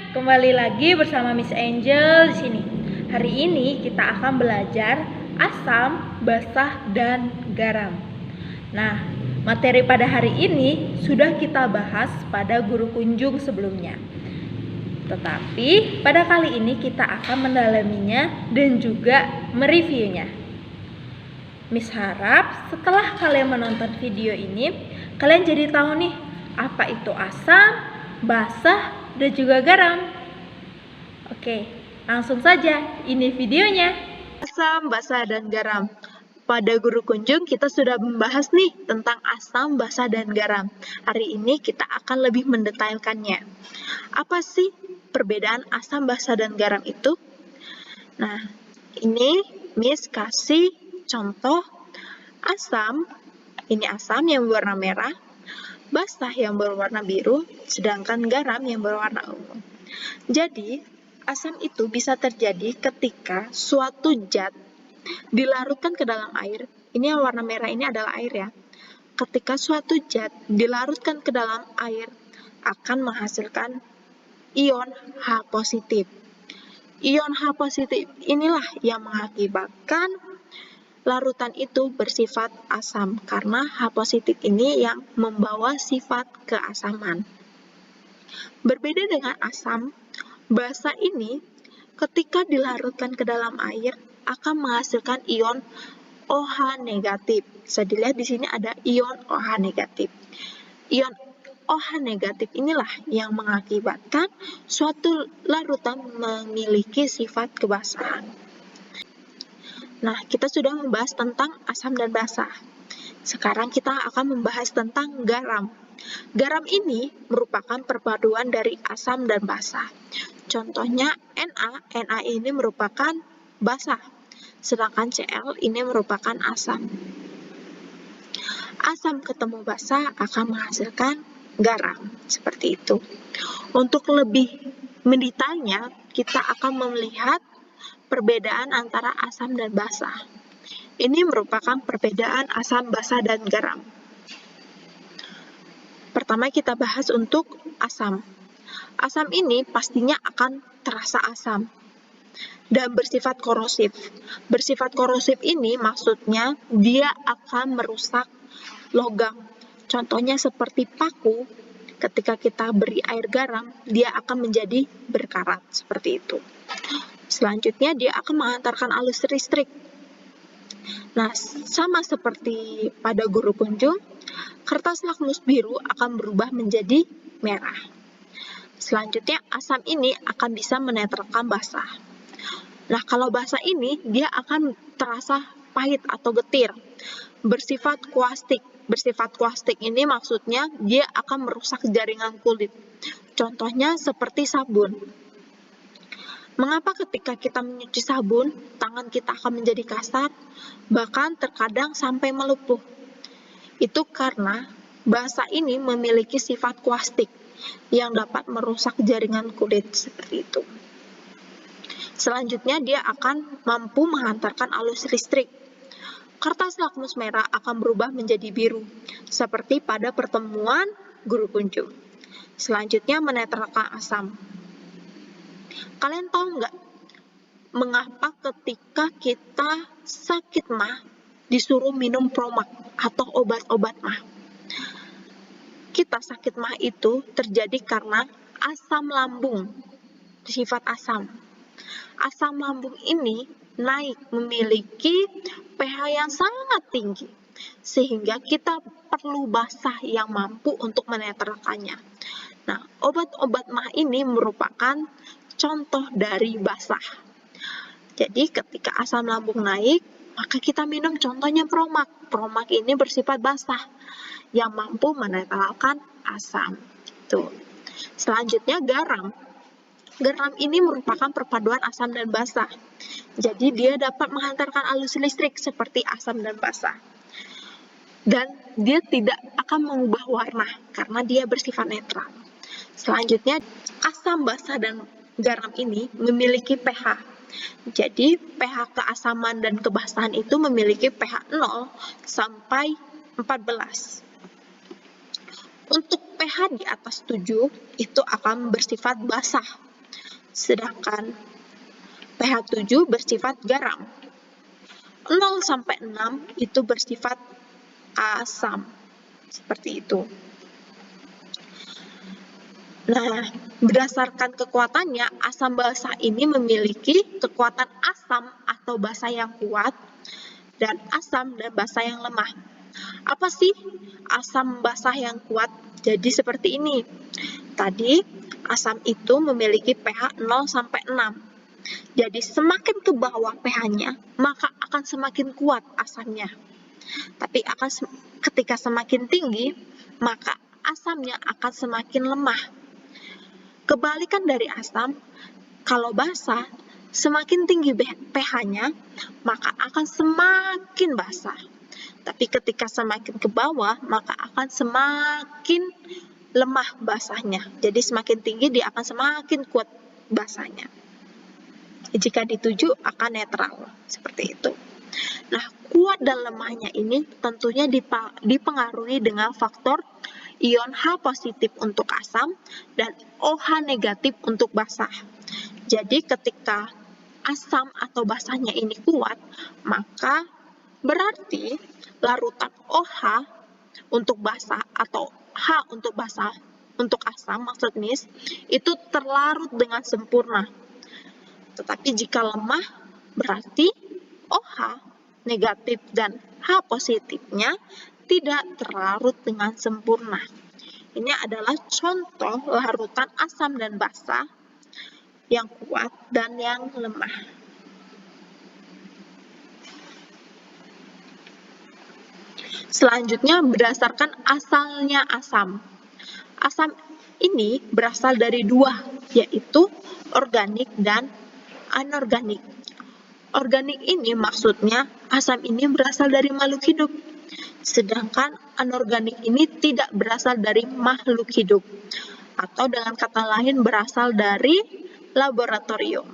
kembali lagi bersama Miss Angel di sini. Hari ini kita akan belajar asam, basah, dan garam. Nah, materi pada hari ini sudah kita bahas pada guru kunjung sebelumnya. Tetapi pada kali ini kita akan mendalaminya dan juga mereviewnya. Miss harap setelah kalian menonton video ini, kalian jadi tahu nih apa itu asam, basah, dan juga garam. Oke, langsung saja, ini videonya. Asam, basah, dan garam. Pada guru kunjung kita sudah membahas nih tentang asam, basah, dan garam. Hari ini kita akan lebih mendetailkannya. Apa sih perbedaan asam, basah, dan garam itu? Nah, ini Miss kasih contoh asam. Ini asam yang berwarna merah, basah yang berwarna biru, sedangkan garam yang berwarna ungu. Jadi, asam itu bisa terjadi ketika suatu zat dilarutkan ke dalam air. Ini yang warna merah ini adalah air ya. Ketika suatu zat dilarutkan ke dalam air akan menghasilkan ion H positif. Ion H positif inilah yang mengakibatkan larutan itu bersifat asam karena H positif ini yang membawa sifat keasaman. Berbeda dengan asam, basah ini ketika dilarutkan ke dalam air akan menghasilkan ion OH negatif. Bisa dilihat di sini ada ion OH negatif. Ion OH negatif inilah yang mengakibatkan suatu larutan memiliki sifat kebasahan. Nah, kita sudah membahas tentang asam dan basah. Sekarang kita akan membahas tentang garam. Garam ini merupakan perpaduan dari asam dan basah. Contohnya Na ini merupakan basah, sedangkan Cl ini merupakan asam. Asam ketemu basah akan menghasilkan garam, seperti itu. Untuk lebih mendetailnya, kita akan melihat perbedaan antara asam dan basah. Ini merupakan perbedaan asam, basah, dan garam. Pertama kita bahas untuk asam. Asam ini pastinya akan terasa asam dan bersifat korosif. Bersifat korosif ini maksudnya dia akan merusak logam. Contohnya seperti paku, ketika kita beri air garam, dia akan menjadi berkarat, seperti itu. Selanjutnya dia akan menghantarkan arus listrik. Nah, sama seperti pada guru kunjung, kertas lakmus biru akan berubah menjadi merah. Selanjutnya, asam ini akan bisa menetralkan basah. Nah, kalau basah ini, dia akan terasa pahit atau getir, bersifat kuastik. Bersifat kuastik ini maksudnya dia akan merusak jaringan kulit. Contohnya seperti sabun. Mengapa ketika kita menyuci sabun, tangan kita akan menjadi kasar, bahkan terkadang sampai melepuh? Itu karena basah ini memiliki sifat kuastik yang dapat merusak jaringan kulit, seperti itu. Selanjutnya, dia akan mampu menghantarkan arus listrik. Kertas lakmus merah akan berubah menjadi biru, seperti pada pertemuan guru kunjung. Selanjutnya, menetralkan asam. Kalian tahu nggak mengapa ketika kita sakit mah disuruh minum Promax atau obat-obat mah? Kita sakit mah itu terjadi karena asam lambung, sifat asam. Asam lambung ini naik, memiliki pH yang sangat tinggi, sehingga kita perlu basah yang mampu untuk menetralkannya. Nah, obat-obat mah ini merupakan contoh dari basah. Jadi ketika asam lambung naik, maka kita minum contohnya Promax. Promax ini bersifat basah yang mampu menetralkan asam. Tuh. Selanjutnya garam. Garam ini merupakan perpaduan asam dan basah. Jadi dia dapat menghantarkan arus listrik seperti asam dan basah. Dan dia tidak akan mengubah warna karena dia bersifat netral. Selanjutnya, asam, basah, dan garam ini memiliki pH. Jadi, pH keasaman dan kebasahan itu memiliki pH 0 sampai 14. Untuk pH di atas 7 itu akan bersifat basah. Sedangkan pH 7 bersifat garam. 0 sampai 6 itu bersifat asam. Seperti itu. Nah, berdasarkan kekuatannya, asam basa ini memiliki kekuatan asam atau basa yang kuat dan asam dan basa yang lemah. Apa sih asam basa yang kuat? Jadi seperti ini. Tadi asam itu memiliki pH 0 sampai 6. Jadi semakin ke bawah pH-nya, maka akan semakin kuat asamnya. Tapi ketika semakin tinggi, maka asamnya akan semakin lemah. Kebalikan dari asam, kalau basa, semakin tinggi pH-nya, maka akan semakin basah. Tapi ketika semakin ke bawah, maka akan semakin lemah basahnya. Jadi semakin tinggi, dia akan semakin kuat basahnya. Jika dituju akan netral, seperti itu. Nah, kuat dan lemahnya ini tentunya dipengaruhi dengan faktor ion H positif untuk asam dan OH negatif untuk basah. Jadi ketika asam atau basahnya ini kuat, maka berarti larutan OH untuk basah atau H untuk basah, untuk asam maksud Miss, itu terlarut dengan sempurna. Tetapi jika lemah, berarti OH negatif dan H positifnya tidak terlarut dengan sempurna. Ini adalah contoh larutan asam dan basa yang kuat dan yang lemah. Selanjutnya berdasarkan asalnya asam. Asam ini berasal dari dua, yaitu organik dan anorganik. Organik ini maksudnya asam ini berasal dari makhluk hidup, sedangkan anorganik ini tidak berasal dari makhluk hidup, atau dengan kata lain berasal dari laboratorium.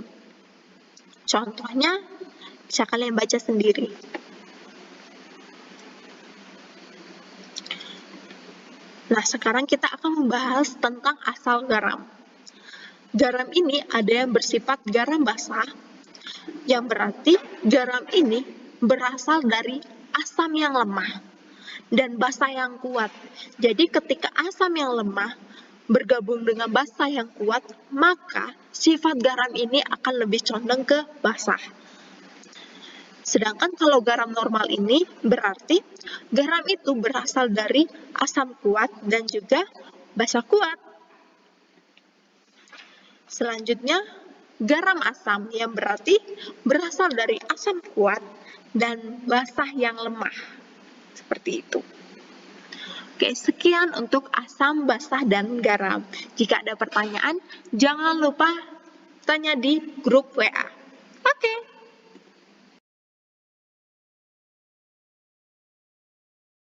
Contohnya bisa kalian baca sendiri. Nah, sekarang kita akan membahas tentang asal garam. Garam ini ada yang bersifat garam basah, yang berarti garam ini berasal dari asam yang lemah dan basa yang kuat. Jadi ketika asam yang lemah bergabung dengan basa yang kuat, maka sifat garam ini akan lebih condong ke basah. Sedangkan kalau garam normal ini berarti garam itu berasal dari asam kuat dan juga basa kuat. Selanjutnya, garam asam yang berarti berasal dari asam kuat dan basah yang lemah. Seperti itu. Oke, sekian untuk asam, basah, dan garam. Jika ada pertanyaan, jangan lupa tanya di grup WA. Oke.